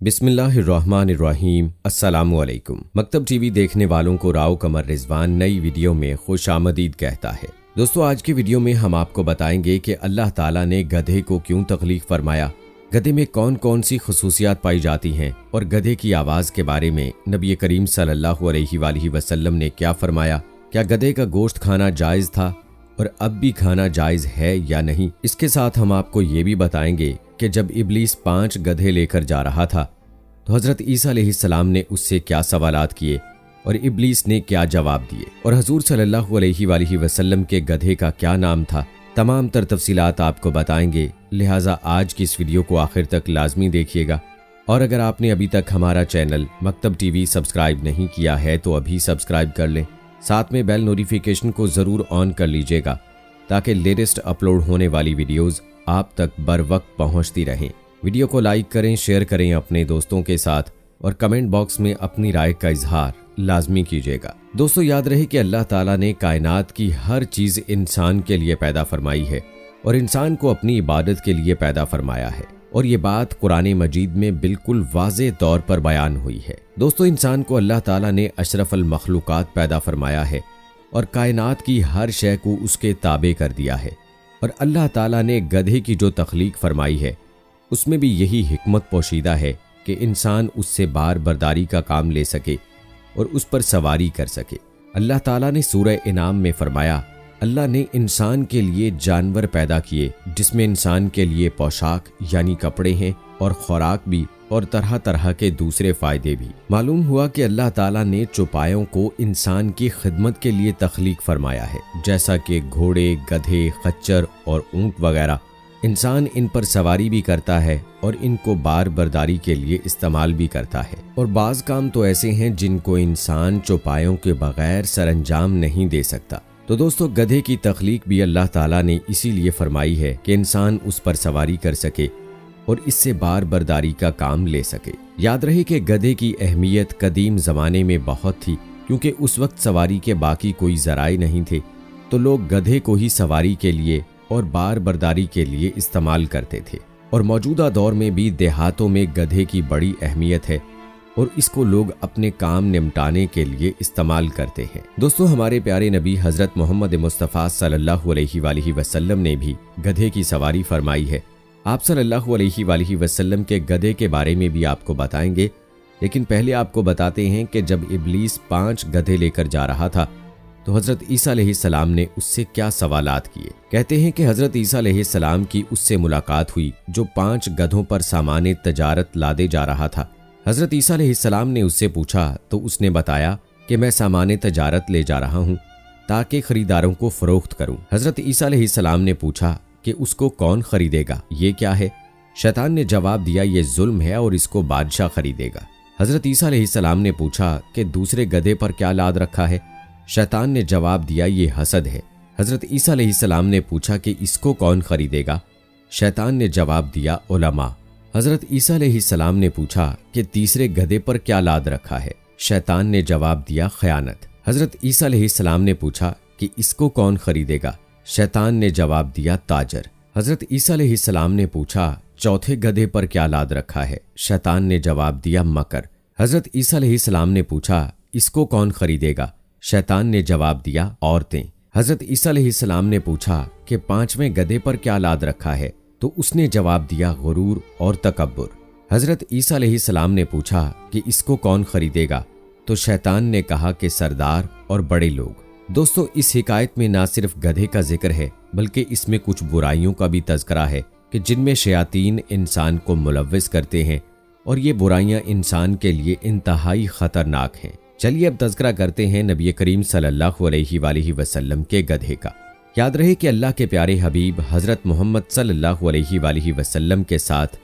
بسم اللہ الرحمن الرحیم۔ السلام علیکم۔ مکتب ٹی وی دیکھنے والوں کو راؤ قمر رضوان نئی ویڈیو میں خوش آمدید کہتا ہے۔ دوستو، آج کی ویڈیو میں ہم آپ کو بتائیں گے کہ اللہ تعالیٰ نے گدھے کو کیوں تخلیق فرمایا، گدھے میں کون کون سی خصوصیات پائی جاتی ہیں، اور گدھے کی آواز کے بارے میں نبی کریم صلی اللہ علیہ وآلہ وسلم نے کیا فرمایا، کیا گدھے کا گوشت کھانا جائز تھا اور اب بھی کھانا جائز ہے یا نہیں۔ اس کے ساتھ ہم آپ کو یہ بھی بتائیں گے کہ جب ابلیس 5 گدھے لے کر جا رہا تھا تو حضرت عیسیٰ علیہ السلام نے اس سے کیا سوالات کیے اور ابلیس نے کیا جواب دیے، اور حضور صلی اللہ علیہ وآلہ وسلم کے گدھے کا کیا نام تھا۔ تمام تر تفصیلات آپ کو بتائیں گے، لہٰذا آج کی اس ویڈیو کو آخر تک لازمی دیکھیے گا، اور اگر آپ نے ابھی تک ہمارا چینل مکتب ٹی وی سبسکرائب نہیں کیا ہے تو ابھی سبسکرائب کر لیں، ساتھ میں بیل نوٹیفیکیشن کو ضرور آن کر لیجیے گا تاکہ لیٹسٹ اپلوڈ ہونے والی ویڈیوز آپ تک بر وقت پہنچتی رہیں۔ ویڈیو کو لائک کریں، شیئر کریں اپنے دوستوں کے ساتھ، اور کمنٹ باکس میں اپنی رائے کا اظہار لازمی کیجیے گا۔ دوستو، یاد رہے کہ اللہ تعالیٰ نے کائنات کی ہر چیز انسان کے لیے پیدا فرمائی ہے اور انسان کو اپنی عبادت کے لیے پیدا فرمایا ہے، اور یہ بات قرآن مجید میں بالکل واضح طور پر بیان ہوئی ہے۔ دوستو، انسان کو اللہ تعالیٰ نے اشرف المخلوقات پیدا فرمایا ہے اور کائنات کی ہر شے کو اس کے تابع کر دیا ہے، اور اللہ تعالیٰ نے گدھے کی جو تخلیق فرمائی ہے اس میں بھی یہی حکمت پوشیدہ ہے کہ انسان اس سے بار برداری کا کام لے سکے اور اس پر سواری کر سکے۔ اللہ تعالیٰ نے سورہ انعام میں فرمایا، اللہ نے انسان کے لیے جانور پیدا کیے جس میں انسان کے لیے پوشاک یعنی کپڑے ہیں، اور خوراک بھی، اور طرح طرح کے دوسرے فائدے بھی۔ معلوم ہوا کہ اللہ تعالیٰ نے چوپایوں کو انسان کی خدمت کے لیے تخلیق فرمایا ہے، جیسا کہ گھوڑے، گدھے، خچر اور اونٹ وغیرہ۔ انسان ان پر سواری بھی کرتا ہے اور ان کو بار برداری کے لیے استعمال بھی کرتا ہے، اور بعض کام تو ایسے ہیں جن کو انسان چوپایوں کے بغیر سر انجام نہیں دے سکتا۔ تو دوستو، گدھے کی تخلیق بھی اللہ تعالیٰ نے اسی لیے فرمائی ہے کہ انسان اس پر سواری کر سکے اور اس سے بار برداری کا کام لے سکے۔ یاد رہے کہ گدھے کی اہمیت قدیم زمانے میں بہت تھی، کیونکہ اس وقت سواری کے باقی کوئی ذرائع نہیں تھے، تو لوگ گدھے کو ہی سواری کے لیے اور بار برداری کے لیے استعمال کرتے تھے، اور موجودہ دور میں بھی دیہاتوں میں گدھے کی بڑی اہمیت ہے اور اس کو لوگ اپنے کام نمٹانے کے لیے استعمال کرتے ہیں۔ دوستو، ہمارے پیارے نبی حضرت محمد مصطفیٰ صلی اللہ علیہ وآلہ وسلم نے بھی گدھے کی سواری فرمائی ہے۔ آپ صلی اللہ علیہ وآلہ وسلم کے گدھے کے بارے میں بھی آپ کو بتائیں گے، لیکن پہلے آپ کو بتاتے ہیں کہ جب ابلیس 5 گدھے لے کر جا رہا تھا تو حضرت عیسیٰ علیہ السلام نے اس سے کیا سوالات کیے۔ کہتے ہیں کہ حضرت عیسیٰ علیہ السلام کی اس سے ملاقات ہوئی جو 5 گدھوں پر سامان تجارت لادے جا رہا تھا۔ حضرت عیسیٰ علیہ السلام نے اس سے پوچھا تو اس نے بتایا کہ میں سامان تجارت لے جا رہا ہوں تاکہ خریداروں کو فروخت کروں۔ حضرت عیسیٰ علیہ السلام نے پوچھا کہ اس کو کون خریدے گا، یہ کیا ہے؟ شیطان نے جواب دیا، یہ ظلم ہے اور اس کو بادشاہ خریدے گا۔ حضرت عیسیٰ علیہ السلام نے پوچھا کہ دوسرے گدھے پر کیا لاد رکھا ہے؟ شیطان نے جواب دیا، یہ حسد ہے۔ حضرت عیسیٰ علیہ السلام نے پوچھا کہ اس کو کون خریدے گا؟ شیطان نے جواب دیا، علماء۔ حضرت عیسیٰ علیہ السلام نے پوچھا کہ تیسرے گدھے پر کیا لاد رکھا ہے؟ شیطان نے جواب دیا، خیانت۔ حضرت عیسیٰ علیہ السلام نے پوچھا کہ اس کو کون خریدے گا؟ شیطان نے جواب دیا، تاجر۔ حضرت عیسیٰ علیہ السلام نے پوچھا چوتھے گدھے پر کیا لاد رکھا ہے؟ شیطان نے جواب دیا، مکر۔ حضرت عیسیٰ علیہ السلام نے پوچھا اس کو کون خریدے گا؟ شیطان نے جواب دیا، عورتیں۔ حضرت عیسیٰ علیہ السلام نے پوچھا کہ 5ویں گدھے پر کیا لاد رکھا ہے؟ تو اس نے جواب دیا، غرور اور تکبر۔ حضرت عیسیٰ علیہ السلام نے پوچھا کہ اس کو کون خریدے گا؟ تو شیطان نے کہا کہ سردار اور بڑے لوگ۔ دوستو، اس حکایت میں نہ صرف گدھے کا ذکر ہے بلکہ اس میں کچھ برائیوں کا بھی تذکرہ ہے کہ جن میں شیاطین انسان کو ملوث کرتے ہیں، اور یہ برائیاں انسان کے لیے انتہائی خطرناک ہیں۔ چلیے اب تذکرہ کرتے ہیں نبی کریم صلی اللہ علیہ وآلہ وسلم کے گدھے کا۔ یاد رہے کہ اللہ کے پیارے حبیب حضرت محمد صلی اللہ علیہ وآلہ وسلم کے ساتھ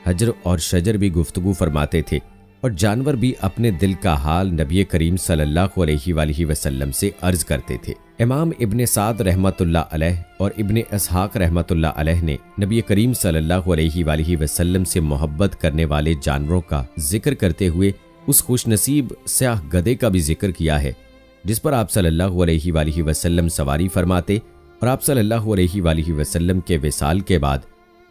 حجر اور شجر بھی گفتگو فرماتے تھے، اور جانور بھی اپنے دل کا حال نبی کریم صلی اللہ علیہ وآلہ وسلم سے عرض کرتے تھے۔ امام ابن سعد رحمۃ اللہ علیہ اور ابن اسحاق رحمۃ اللہ علیہ نے نبی کریم صلی اللہ علیہ وآلہ وسلم سے محبت کرنے والے جانوروں کا ذکر کرتے ہوئے اس خوش نصیب سیاہ گدھے کا بھی ذکر کیا ہے جس پر آپ صلی اللہ علیہ وآلہ وسلم سواری فرماتے، اور آپ صلی اللہ علیہ وآلہ وسلم کے وصال کے بعد